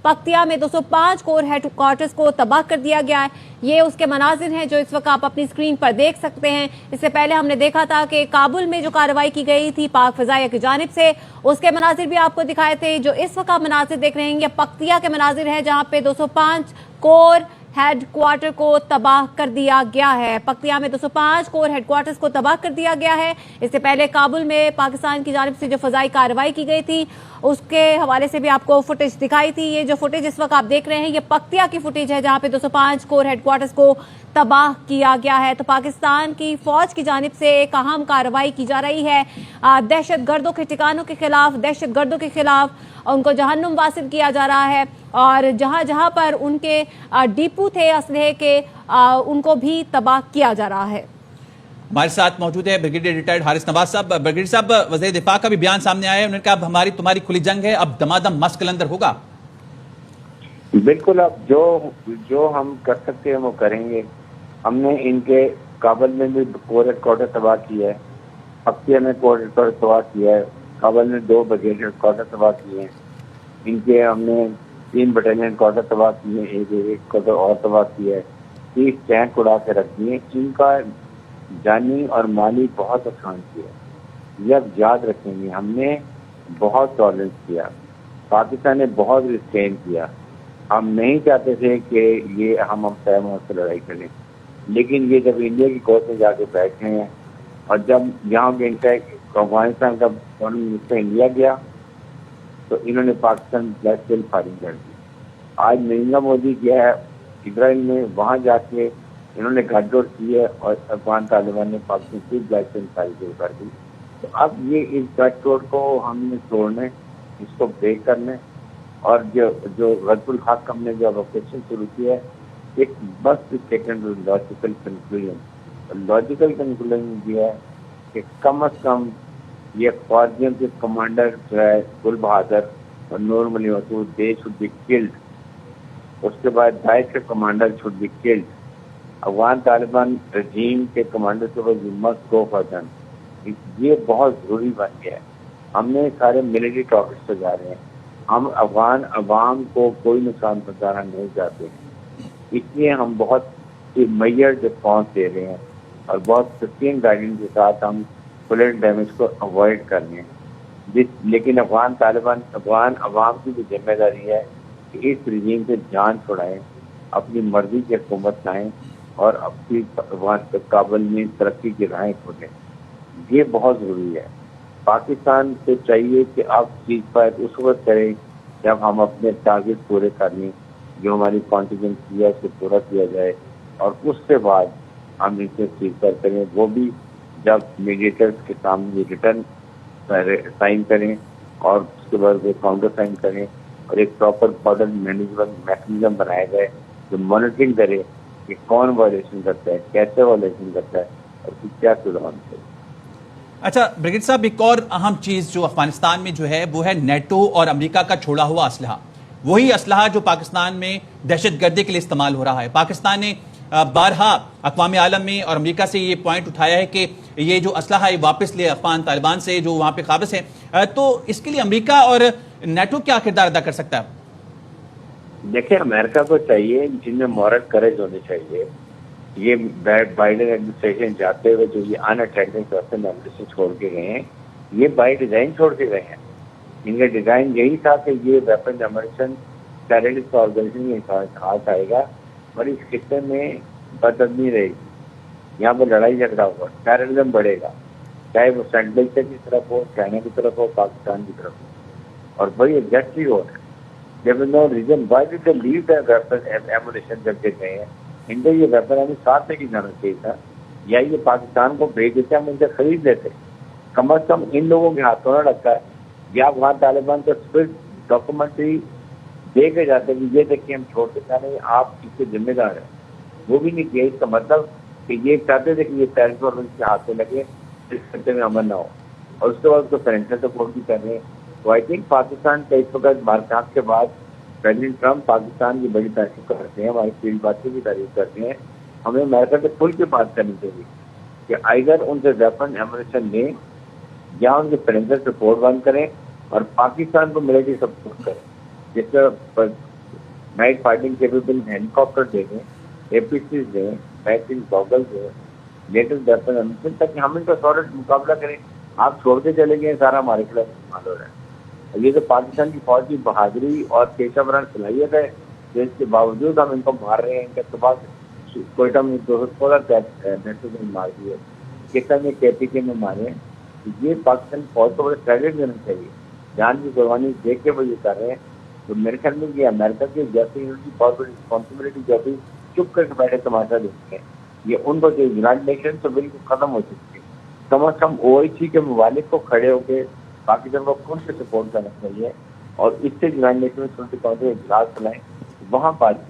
پکتیا میں 205 کور head quarters کو تباہ کر دیا گیا ہے. یہ اس کے مناظر ہیں جو اس وقت آپ اپنی اسکرین پر دیکھ سکتے ہیں. اس سے پہلے ہم نے دیکھا تھا کہ کابل میں جو کارروائی کی گئی تھی پاک فضائیہ کی جانب سے، اس کے مناظر بھی آپ کو دکھائے تھے. جو اس وقت آپ مناظر دیکھ رہے ہیں یہ پکتیا کے مناظر ہیں جہاں پہ 205 کور ہیڈ کوارٹر کو تباہ کر دیا گیا ہے. پکتیا میں 205 کور ہیڈ کوارٹرز کو تباہ کر دیا گیا ہے. اس سے پہلے کابل میں پاکستان کی جانب سے جو فضائی کارروائی کی گئی تھی اس کے حوالے سے بھی آپ کو فوٹیج دکھائی تھی. یہ جو فوٹیج اس وقت آپ دیکھ رہے ہیں یہ پکتیا کی فوٹیج ہے جہاں پہ 205 کور ہیڈ کوارٹرز کو تباہ کیا گیا ہے. تو پاکستان کی فوج کی جانب سے ایک اہم کارروائی کی جا رہی ہے دہشت گردوں کے ٹھکانوں کے خلاف، دہشت گردوں کے خلاف ان کو جہنم واصل کیا جا رہا ہے، اور جہاں جہاں پر ان کے ڈیپو تھے اسلحے کے ان کو بھی تباہ کیا جا رہا ہے. ہمارے ساتھ موجود ہے بریگیڈیئر ریٹائرڈ حارث نواز صاحب. بریگیڈیئر صاحب، وزیر دفاع کا بھی بیان سامنے آیا ہے، انہوں نے کہا اب ہماری تمہاری کھلی جنگ ہے، اب دمادم مسک اندر ہوگا. بالکل، اب جو ہم کر سکتے ہیں وہ کریں گے. ہم نے ان کے کابل میں بھی کور ہیڈ کوارٹر تباہ کیا ہے، پکتیا میں کور ہیڈ کوارٹر تباہ کیا ہے، کابل میں 2 بریگیڈ ہیڈ کوارٹر تباہ کیے ہیں. ان کے ہم نے 3 بٹالین کوارٹر تباہ کیے ہیں، ایک کوارٹر اور تباہ کیا ہے، 30 ٹینک اڑا کے رکھ دیے. ان کا جانی اور مالی بہت آسان کیا ہے. یہ اب یاد رکھیں گے، ہم نے بہت ٹالرنس کیا، پاکستان نے بہت ریسٹین کیا. ہم نہیں چاہتے تھے کہ یہ ہم سیموں سے لڑائی کریں، لیکن یہ جب انڈیا کی کورٹ میں جا کے بیٹھے ہیں اور جب یہاں پہ افغانستان کا فورن منسٹر انڈیا گیا تو انہوں نے پاکستان بلیک سیل فائرنگ کر دی. آج نریندر مودی گیا ہے اسرائیل میں، وہاں جا کے انہوں نے گھر جوڑ کی ہے اور افغان طالبان نے پاکستان کی بلیک سیل فائرنگ شروع کر دی. تو اب یہ اس گھر جوڑ کو ہم نے توڑنا ہے، اس کو بریک کرنا ہے. اور جو غزب الحق ہم نے جو آپریشن شروع کیا ہے، ایک بس second logical conclusion. Logical conclusion یہ ہے کہ کم از کم یہ فوجیوں کے کمانڈر جو ہے گل بہادر اور نور ملی Masood, they should be killed. اس کے بعد داعش کے commander should be killed. Afghan Taliban regime کے کمانڈر کے بعد مسٹ گو فار دم. یہ بہت ضروری بن گیا ہے. ہم نے سارے ملٹری ٹاپکس پہ جا رہے ہیں. ہم افغان عوام کو کوئی نقصان پہنچانا نہیں چاہتے، اس لیے ہم بہت میجر رسپانس دے رہے ہیں اور بہت سسٹین گائیڈنس کے ساتھ ہم کولیٹرل ڈیمیج کو اوائڈ کر رہے ہیں. لیکن افغان عوام کی بھی ذمہ داری ہے کہ اس رجیم سے جان چھڑائیں، اپنی مرضی کی حکومت لائیں اور اپنی کابل میں ترقی کی راہیں کھولیں. یہ بہت ضروری ہے. پاکستان سے چاہیے کہ آپ چیز فائر اس وقت کریں جب ہم اپنے ٹارگیٹ پورے کر لیں، جو ہماری کانٹینجنٹ کیا ہے اسے پورا کیا جائے، اور اس کے بعد ہم ان سے چیز فائر کریں، وہ بھی جب میڈیٹرز کے سامنے ریٹرن سائن کریں اور اس کے بعد وہ کاؤنٹر سائن کریں اور ایک پراپر بارڈر مینجمنٹ میکنزم بنایا جائے جو مانیٹرنگ کرے کہ کون وائلیشن کرتا ہے، کیسے وائلیشن کرتا ہے اور کیا سلوان کرے. اچھا بریگیڈیئر صاحب، ایک اور اہم چیز جو افغانستان میں جو ہے وہ ہے نیٹو اور امریکہ کا چھوڑا ہوا اسلحہ. وہی اسلحہ جو پاکستان میں دہشت گردی کے لیے استعمال ہو رہا ہے. پاکستان نے بارہا اقوام عالم میں اور امریکہ سے یہ پوائنٹ اٹھایا ہے کہ یہ جو اسلحہ ہے واپس لے افغان طالبان سے جو وہاں پہ قابض ہیں. تو اس کے لیے امریکہ اور نیٹو کیا کردار ادا کر سکتا ہے؟ دیکھیں، امریکہ کو چاہیے، جن میں مورل کریج ہونی چاہیے. یہ بائیڈن ایڈمنسٹریشن جاتے ہوئے جو یہ ان اٹینڈنگ ویپن ایمبیسی چھوڑ کے گئے ہیں، یہ بائی ڈیزائن چھوڑ کے گئے ہیں. ان کا ڈیزائن یہی تھا کہ یہ ویپن ایمریشن ٹیررسٹ آرگنائزیشن کے ہاتھ آئے گا اور اس خطے میں بدامنی رہے گی. یہاں پر لڑائی جھگڑا ہوگا، ٹیررزم بڑھے گا، چاہے وہ سینٹرل کی طرف ہو، چائنا کی طرف ہو، پاکستان کی طرف ہو. اور وہی ایگزیکٹلی ہو رہا ہے. جب no reason why did they leave the weapon ammunition جب کہ گئے ہیں، ان کو یہ ویپن ہمیں ساتھ لے کے جانا چاہیے تھا، یا یہ پاکستان کو بھیج دیتے ہم ان سے خرید لیتے. کم از کم ان لوگوں کے ہاتھوں نہ لگتا ہے یا افغان طالبان کو پھر ڈاکومنٹری دے کے جاتے کہ یہ دیکھیے ہم چھوڑ دیتا نہیں، آپ اس کے ذمہ دار ہیں. وہ بھی نہیں کیا. اس کا مطلب کہ یہ چاہتے تھے کہ یہ ٹیررسٹ آرگنائزیشن کے ہاتھ میں لگے، اس خطے میں امن نہ ہو، اور اس کے بعد اس کو فائنینشیل سپورٹ بھی کر رہے ہیں. تو آئی تھنک پاکستان کا اس وقت بارکاٹ کے بعد پریزیڈنٹ ٹرمپ پاکستان کی بڑی تعریف کرتے ہیں، ہماری فیلڈ باتیں بھی تعریف کرتے ہیں. ہمیں امریکہ سے کھل کے بات کرنی چاہیے کہ آئیدر ان سے ویپن ایمونیشن لیں یا ان کے فائنینشیل سپورٹ بند کریں اور پاکستان کو ملٹری سپورٹ کریں. جس طرح نائٹ فائٹنگ کیپیبل ہیلی کاپٹر دے دیں, APCs دیں, بہترین گوگل دیں, لیٹسٹ ویپن تک ہم ان کا سالڈ مقابلہ کریں. آپ چھوڑتے چلے گئے, سارا ہمارے خلاف استعمال ہو رہا ہے. یہ تو پاکستان کی فوج کی بہادری اور پیشہ ورانہ صلاحیت ہے, جو اس کے باوجود ہم ان کو مار رہے ہیں. ان کے بعد کوئٹہ میں 216 مار دیے, کتنا میں KPK میں مارے ہیں. یہ پاکستان فوج کو بڑے کریڈٹ دینا چاہیے, جان کی قربانی دیکھ کے وہ یہ کر رہے ہیں. تو میرے خیال میں یہ امریکہ کی جیسے ان کی بہت بڑی رسپانسبلٹی جو ابھی چپ کر کے بیٹھے تماشا دیکھتے ہیں, یہ ان کو جو یونائٹڈ نیشن تو بالکل ختم ہو چکی ہے. کم از کم OIC کے ممالک کو کھڑے ہو کے پاکستان کو کون سے سپورٹ کرنا چاہیے, اور اس سے یونائٹڈ نیشن میں اجلاس چلائیں, وہاں بات کی